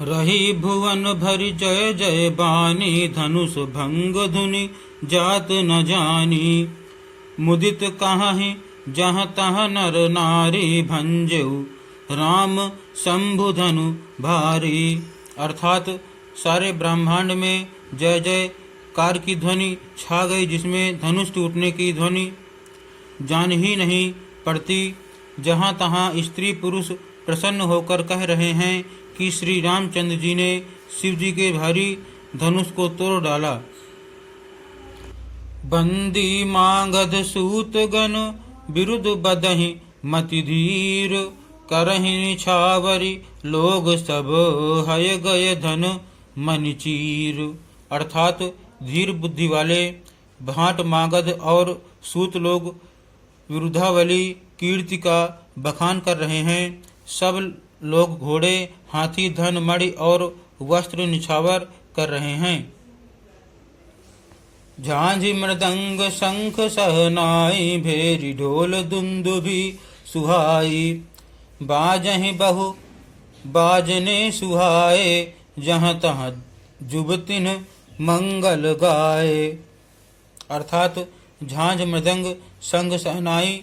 रही भुवन भरि जय जय बानी, धनुष भंग धुनि जात न जानी। मुदित कहाहि जहाँ तहाँ नर नारी, भंजेउ राम शंभु धनु भारी। अर्थात सारे ब्रह्मांड में जय जय कार की ध्वनि छा गई, जिसमें धनुष टूटने की ध्वनि जान ही नहीं पड़ती। जहाँ तहाँ स्त्री पुरुष प्रसन्न होकर कह रहे हैं कि श्री रामचंद्र जी ने शिव जी के भारी धनुष को तोड़ डाला। बंदी मांगध सूत गण, विरुद्ध बदहि मति धीर। करहि निछावरी लोग सब, हय गय धन मन चीर। अर्थात धीर बुद्धि वाले भाट मागध और सूत लोग विरुद्धावली कीर्ति का बखान कर रहे हैं। सब लोग घोड़े हाथी धन मणि और वस्त्र निछावर कर रहे हैं। झांझी मृदंग शंख सहनाई, भेरी ढोल दुंदुभि सुहाई। बाजहि बहु बाजने सुहाए, जहाँ तहाँ जुबतिन मंगल गाए। अर्थात झांझ मृदंग संग सहनाई,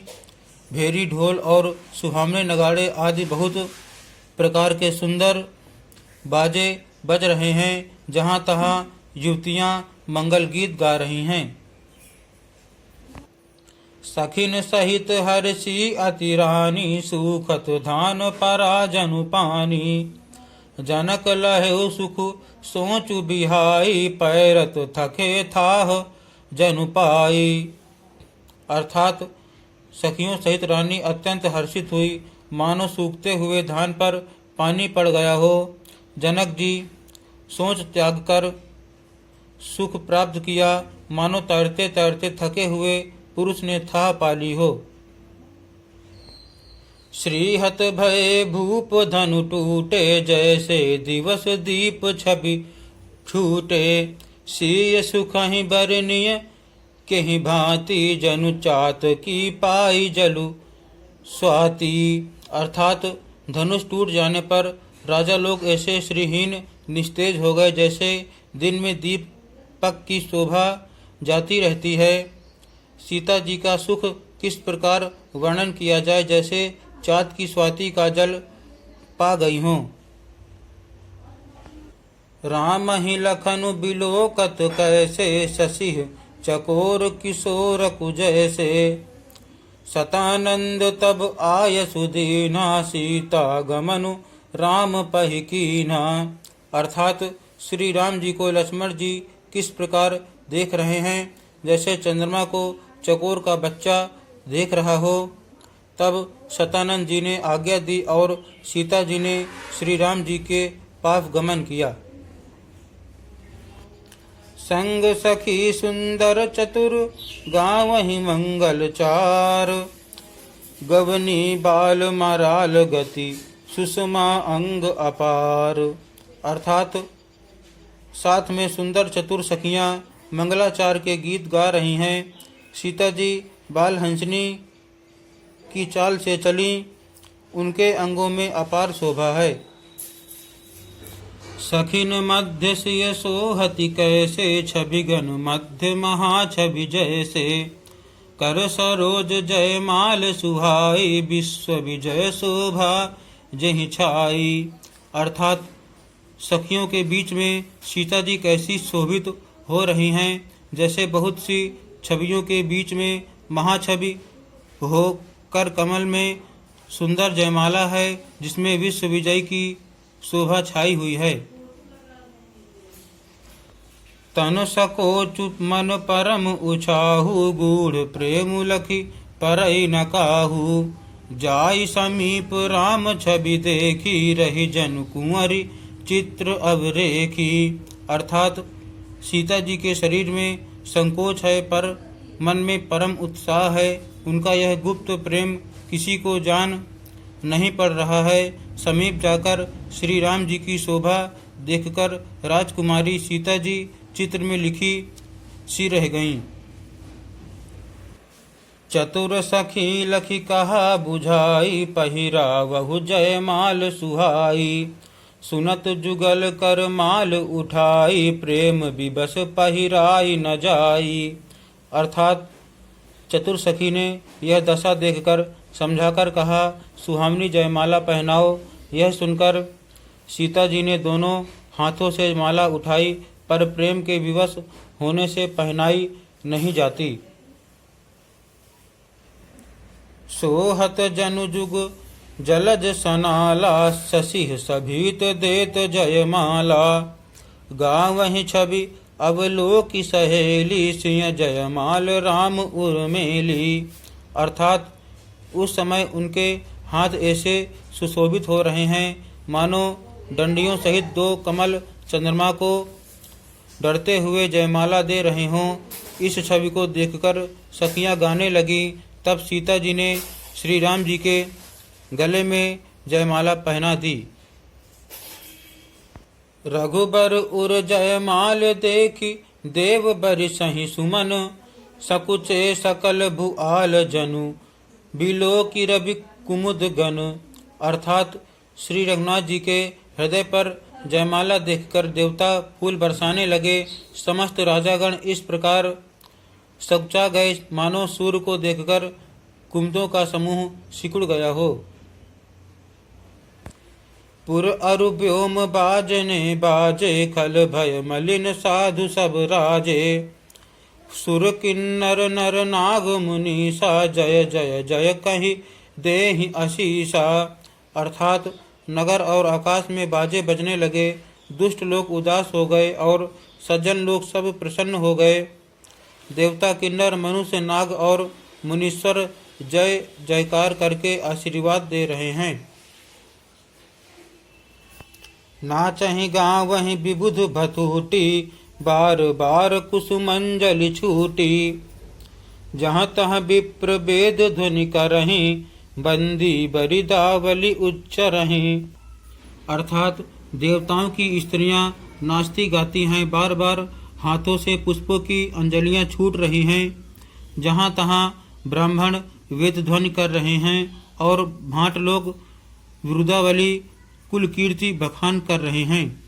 भेरी ढोल और सुहावने नगाड़े आदि बहुत प्रकार के सुंदर बाजे बज रहे हैं। जहाँ तहाँ युवतियाँ मंगल गीत गा रही हैं। सखिन सहित हर्षि अति रानी, सुखत धान परा जनु पानी। जनक लहेउ सुख सोचु बिहाई, पैरत थके थाह जनु पाई। अर्थात सखियों सहित रानी अत्यंत हर्षित हुई, मानो सूखते हुए धान पर पानी पड़ गया हो। जनक जी सोच त्याग कर सुख प्राप्त किया, मानो तैरते तैरते थके हुए पुरुष ने था पाली हो। श्रीहत भय भूप धनु टूटे, जैसे दिवस दीप छवि छूटे। सीय सुखहि बरनिय केहि भांति, जनु चात की पाई जलु स्वाति। अर्थात धनुष टूट जाने पर राजा लोग ऐसे श्रीहीन निस्तेज हो गए, जैसे दिन में दीपक की शोभा जाती रहती है। सीता जी का सुख किस प्रकार वर्णन किया जाए, जैसे चाँद की स्वाति का जल पा गई हों। राम ही लखनु बिलोकत कैसे, शशिह चकोर किशोर कुजैसे। सतानंद तब आय सुदीना, सीता गमनु राम पहि कीना। अर्थात श्री राम जी को लक्ष्मण जी किस प्रकार देख रहे हैं, जैसे चंद्रमा को चकोर का बच्चा देख रहा हो। तब सतानंद जी ने आज्ञा दी और सीता जी ने श्री राम जी के पास गमन किया। संग सखी सुंदर चतुर, गावहि मंगल चार। गवनी बाल माराल गति, सुषमा अंग अपार। अर्थात साथ में सुंदर चतुर सखियाँ मंगलाचार के गीत गा रही हैं। सीता जी बाल हंसनी की चाल से चली, उनके अंगों में अपार शोभा है। सखिन मध्य सिय सोहति कैसे, छबिगन मध्य महाछवि जैसे। कर सरोज जय माल सुहाई, विश्व विजय शोभा जहि छाई। अर्थात सखियों के बीच में सीता जी कैसी शोभित हो रही हैं, जैसे बहुत सी छवियों के बीच में महाछवि हो कर कमल में सुंदर जयमाला है, जिसमें विश्व विजय की शोभा छाई हुई है। तन सकोचु मन परम उछाहु, गूढ़ प्रेम लखि परई न काहू। जाई समीप राम छवि देखी, रही जन कुंवरी चित्र अवरेखी। अर्थात सीता जी के शरीर में संकोच है, पर मन में परम उत्साह है। उनका यह गुप्त प्रेम किसी को जान नहीं पड़ रहा है। समीप जाकर श्री राम जी की शोभा देखकर राजकुमारी सीता जी चित्र में लिखी सी रह गईं। चतुर सखी लखी कहा बुझाई, पहिरा वहु जयमाल सुहाई। सुनत जुगल कर माल उठाई, प्रेम विबस पहिराई न जाई। अर्थात चतुर सखी ने यह दशा देखकर समझाकर कहा, सुहावनी जयमाला पहनाओ। यह सुनकर सीता जी ने दोनों हाथों से माला उठाई, पर प्रेम के विवश होने से पहनाई नहीं जाती। सोहत जनु जुग जलज सनाला, शशिह सभीत देत जयमाला। गावहि छवि अवलोकी सहेली, सिंह जयमाल राम उर्मेली। अर्थात उस समय उनके हाथ ऐसे सुशोभित हो रहे हैं मानो डंडियों सहित दो कमल चंद्रमा को डरते हुए जयमाला दे रहे हों। इस छवि को देखकर सखियां गाने लगी। तब सीता जी ने श्री राम जी के गले में जयमाला पहना दी। रघुबर उर जयमाल देखी, देव बरि सही सुमन। सकुचे सकल भुआल जनु, बिलो की रवि कुमुद गन। अर्थात श्री रघुनाथ जी के हृदय पर जयमाला देखकर देवता फूल बरसाने लगे। समस्त राजागण इस प्रकार सकुचा गए मानो सूर्य को देखकर कुमुदों का समूह सिकुड़ गया हो। पुर अरु व्योम बाजने बाजे, खल भय मलिन साधु सब राजे। सुर किन्नर नर नाग मुनीसा, जय जय जय कहि देहि आशीषा। अर्थात नगर और आकाश में बाजे बजने लगे। दुष्ट लोग उदास हो गए और सज्जन लोग सब प्रसन्न हो गए। देवता किन्नर मनुष्य नाग और मुनीश्वर जय जयकार करके आशीर्वाद दे रहे हैं। नाचहि गावहि विबुध भतुटी, बार बार कुसुमंजलि छूटी। जहाँ तहाँ विप्र वेद ध्वनि करहीं, बंदी बरिदावली उच्चरहीं। अर्थात देवताओं की स्त्रियां नाचती गाती हैं, बार बार हाथों से पुष्पों की अंजलियां छूट रही हैं। जहाँ तहाँ ब्राह्मण वेद ध्वनि कर रहे हैं और भाट लोग विरुदावली कुल कीर्ति बखान कर रहे हैं।